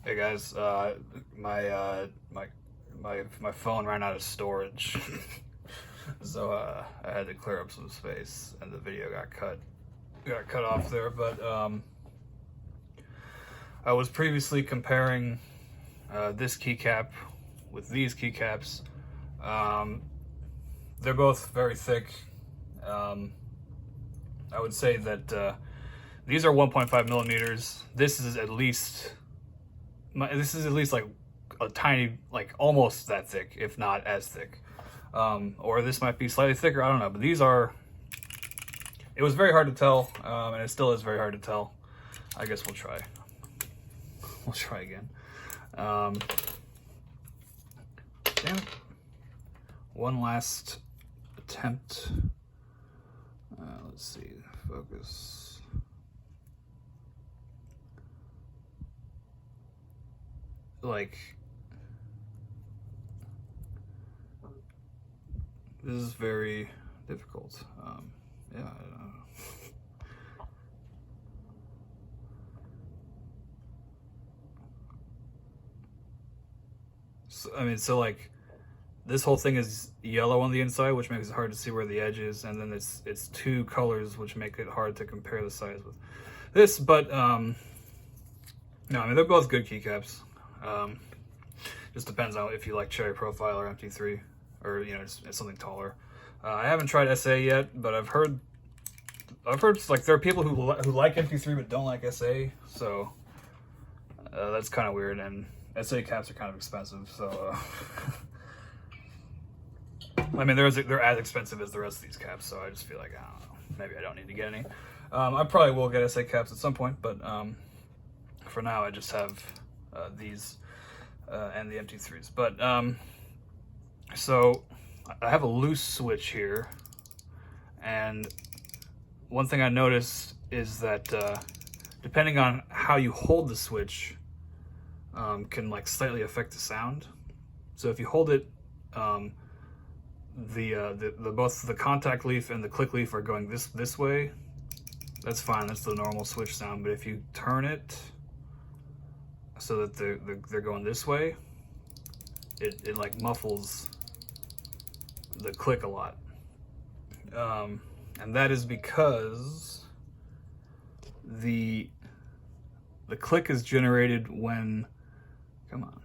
Hey guys, my phone ran out of storage, so I had to clear up some space, and the video got cut off there. But I was previously comparing this keycap with these keycaps. They're both very thick. I would say that these are 1.5 millimeters. This is at least like a tiny, like almost that thick, if not as thick. Or this might be slightly thicker, I don't know. But these are, it was very hard to tell, and it still is very hard to tell. I guess we'll try. We'll try again. Damn it. One last attempt. Let's see, focus. Like, this is very difficult. Yeah, I don't know. So like, this whole thing is yellow on the inside, which makes it hard to see where the edge is, and then it's two colors, which make it hard to compare the size with this. But no, I mean, they're both good keycaps. Just depends on if you like cherry profile or MT3, or just something taller. I haven't tried SA yet, but I've heard like there are people who like MT3 but don't like SA, so that's kind of weird. And SA caps are kind of expensive, so I mean they're as expensive as the rest of these caps, so I just feel like, I don't know, maybe I don't need to get any. I probably will get SA caps at some point, but for now I just have these and the MT3s. But so I have a loose switch here, and one thing I noticed is that depending on how you hold the switch can like slightly affect the sound. So if you hold it, both the contact leaf and the click leaf are going this way, that's fine, that's the normal switch sound. But if you turn it so that they're going this way, it like muffles the click a lot, and that is because the click is generated when, come on,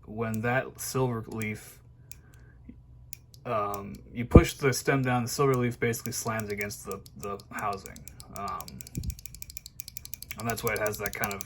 when that silver leaf, you push the stem down, the silver leaf basically slams against the housing. And that's why it has that kind of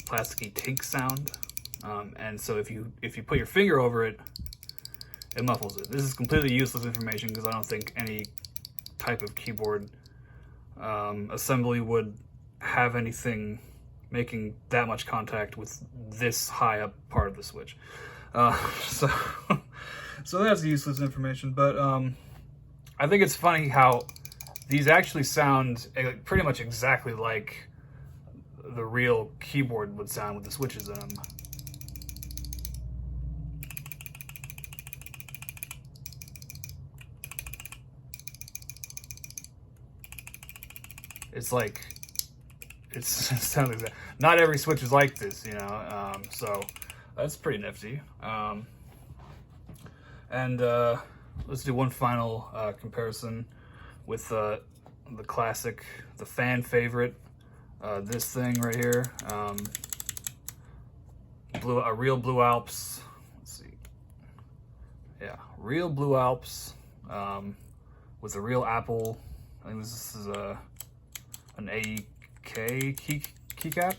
plasticky tink sound. And so if you put your finger over it, it muffles it. This is completely useless information because I don't think any type of keyboard assembly would have anything making that much contact with this high up part of the switch. So that's useless information. But I think it's funny how these actually sound pretty much exactly like the real keyboard would sound with the switches in them. It's like, it sounds like that. Not every switch is like this, so that's pretty nifty. And let's do one final comparison with the classic, the fan favorite, this thing right here, a real Blue Alps. Let's see, yeah, real Blue Alps with a real Apple. I think this is an AEK keycap.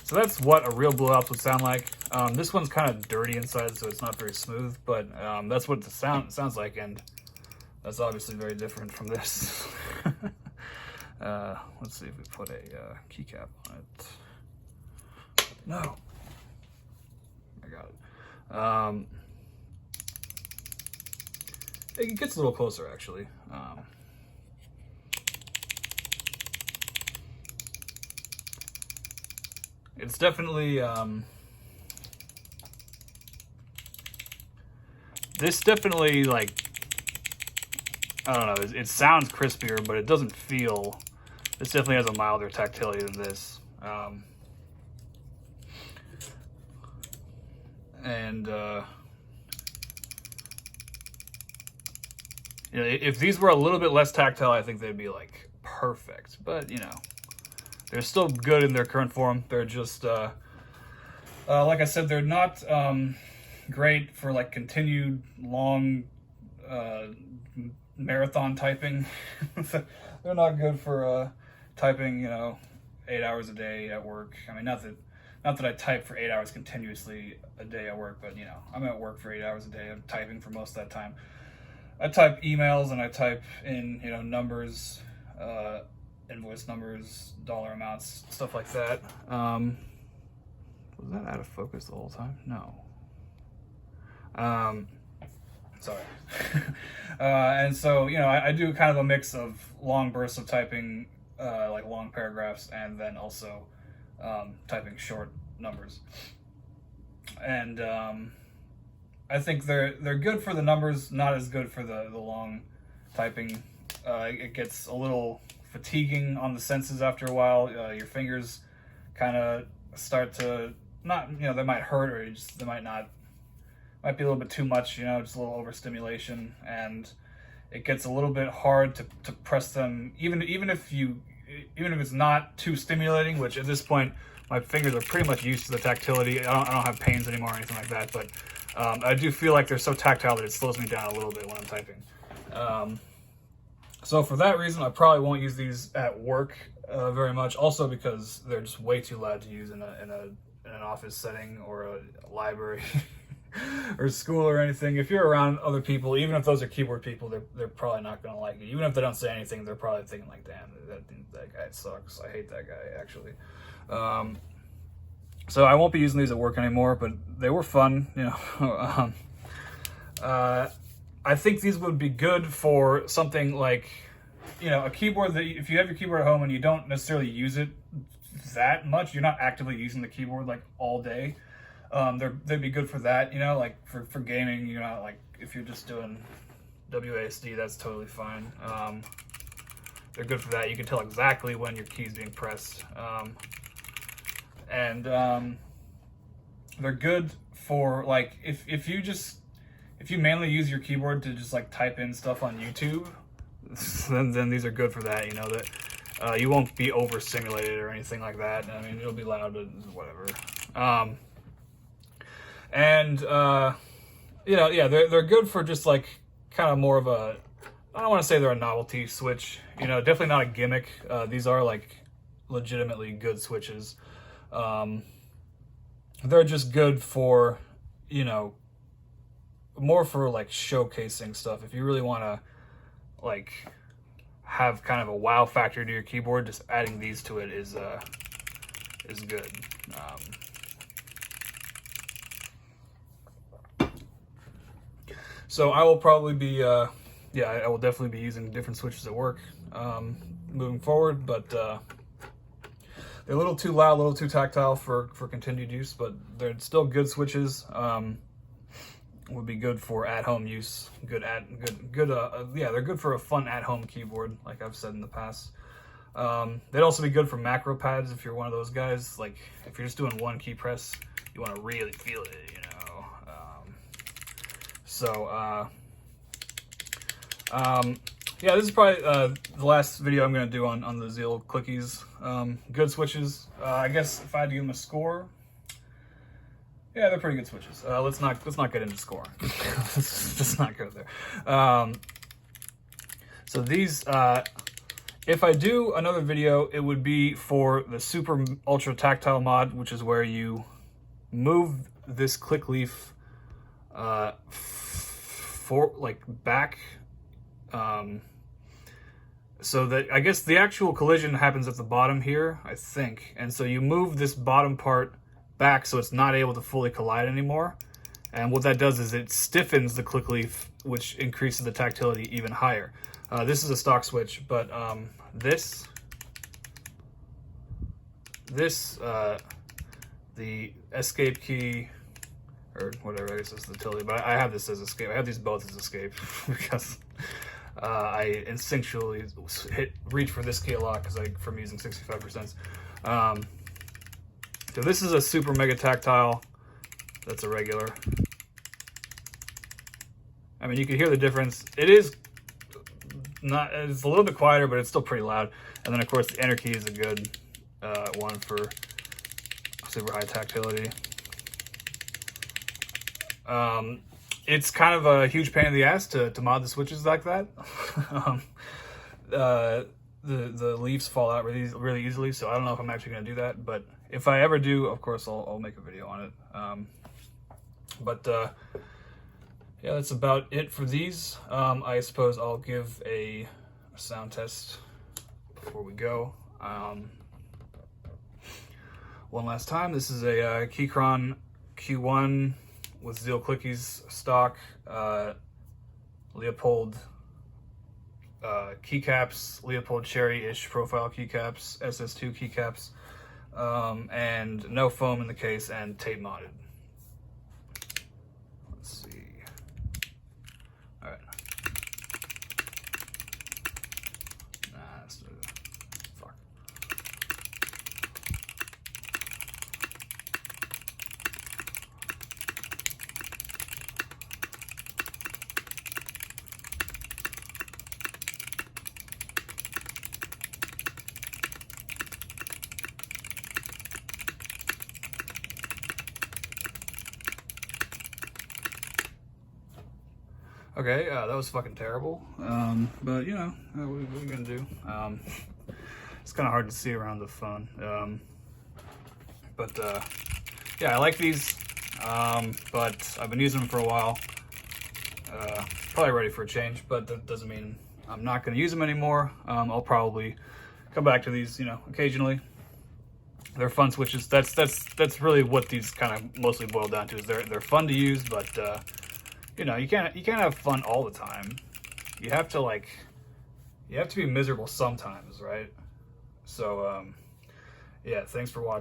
So that's what a real Blue Alps would sound like. This one's kind of dirty inside, so it's not very smooth, but that's what the sounds like, and that's obviously very different from this. Let's see if we put a keycap on it. No, I got it. It gets a little closer, actually. It's definitely this definitely, like, I don't know, it sounds crispier, but it doesn't feel This definitely has a milder tactility than this. You know, if these were a little bit less tactile, I think they'd be like perfect. But you know, they're still good in their current form. They're just like I said, they're not great for like continued long marathon typing. They're not good for typing, you know, 8 hours a day at work. I mean, not that I type for 8 hours continuously a day at work, but you know, I'm at work for 8 hours a day. I'm typing for most of that time. I type emails and I type in, you know, numbers, invoice numbers, dollar amounts, stuff like that. Was that out of focus the whole time? No. Sorry. And so, you know, I do kind of a mix of long bursts of typing, like long paragraphs, and then also typing short numbers. And I think they're good for the numbers, not as good for the long typing. It gets a little fatiguing on the senses after a while. Your fingers kind of start to not, you know, they might hurt, or they might be a little bit too much, you know, just a little overstimulation, and it gets a little bit hard to press them, even if it's not too stimulating, which at this point my fingers are pretty much used to the tactility. I don't have pains anymore or anything like that, but I do feel like they're so tactile that it slows me down a little bit when I'm typing. So for that reason, I probably won't use these at work very much. Also because they're just way too loud to use in an office setting or a library or school or anything. If you're around other people, even if those are keyboard people, they're probably not going to like it. Even if they don't say anything, they're probably thinking like, damn, that guy sucks. I hate that guy, actually. So I won't be using these at work anymore, but they were fun, you know. I think these would be good for something like, you know, a keyboard that if you have your keyboard at home and you don't necessarily use it that much, you're not actively using the keyboard like all day. They'd be good for that, you know, like for gaming. You know, like if you're just doing WASD, that's totally fine. They're good for that. You can tell exactly when your key's being pressed. And they're good for like if you mainly use your keyboard to just like type in stuff on YouTube, then these are good for that. You know that you won't be overstimulated or anything like that. I mean, it'll be loud, but whatever. You know, yeah, they're good for just like kind of more of a, I don't want to say they're a novelty switch. You know, definitely not a gimmick. These are like legitimately good switches. They're just good for, you know, more for like showcasing stuff. If you really want to like have kind of a wow factor to your keyboard, just adding these to it is good. So I will probably be, I will definitely be using different switches at work moving forward, but they're a little too loud, a little too tactile for continued use, but they're still good switches. Would be good for at-home use. Yeah, they're good for a fun at-home keyboard, like I've said in the past. They'd also be good for macro pads if you're one of those guys. Like if you're just doing one key press, you want to really feel it, you know. Yeah, this is probably the last video I'm going to do on the Zeal Clickiez. Good switches. I guess if I had to give them a score, yeah, they're pretty good switches. Let's not get into scoring. Let's just not go there. So these, if I do another video, it would be for the super ultra tactile mod, which is where you move this click leaf back, so that I guess the actual collision happens at the bottom here, I think, and so you move this bottom part back so it's not able to fully collide anymore. And what that does is it stiffens the click leaf, which increases the tactility even higher. This is a stock switch, but the escape key, or whatever, I guess it's the utility, but I have this as escape. I have these both as escape because I instinctually reach for this key a lot because from using 65%. So this is a super mega tactile. That's a regular. I mean, you can hear the difference. It is not, it's a little bit quieter, but it's still pretty loud. And then of course the enter key is a good one for super high tactility. It's kind of a huge pain in the ass to mod the switches like that. The leaves fall out really easily, so I don't know if I'm actually going to do that. But if I ever do, of course, I'll make a video on it. Yeah, that's about it for these. I suppose I'll give a sound test before we go. One last time, this is a Keychron Q1 with Zeal Clickiez stock, Leopold keycaps, Leopold Cherry-ish profile keycaps, SS2 keycaps, and no foam in the case, and tape modded. Let's see. All right. Nah, that's fuck. Okay, that was fucking terrible. But you know, what are we gonna do? It's kind of hard to see around the phone. Yeah, I like these, but I've been using them for a while. Probably ready for a change, but that doesn't mean I'm not gonna use them anymore. I'll probably come back to these, you know, occasionally. They're fun switches. That's really what these kind of mostly boil down to. Is they're fun to use, but you know, you can't have fun all the time. You have to be miserable sometimes, right? So yeah, thanks for watching.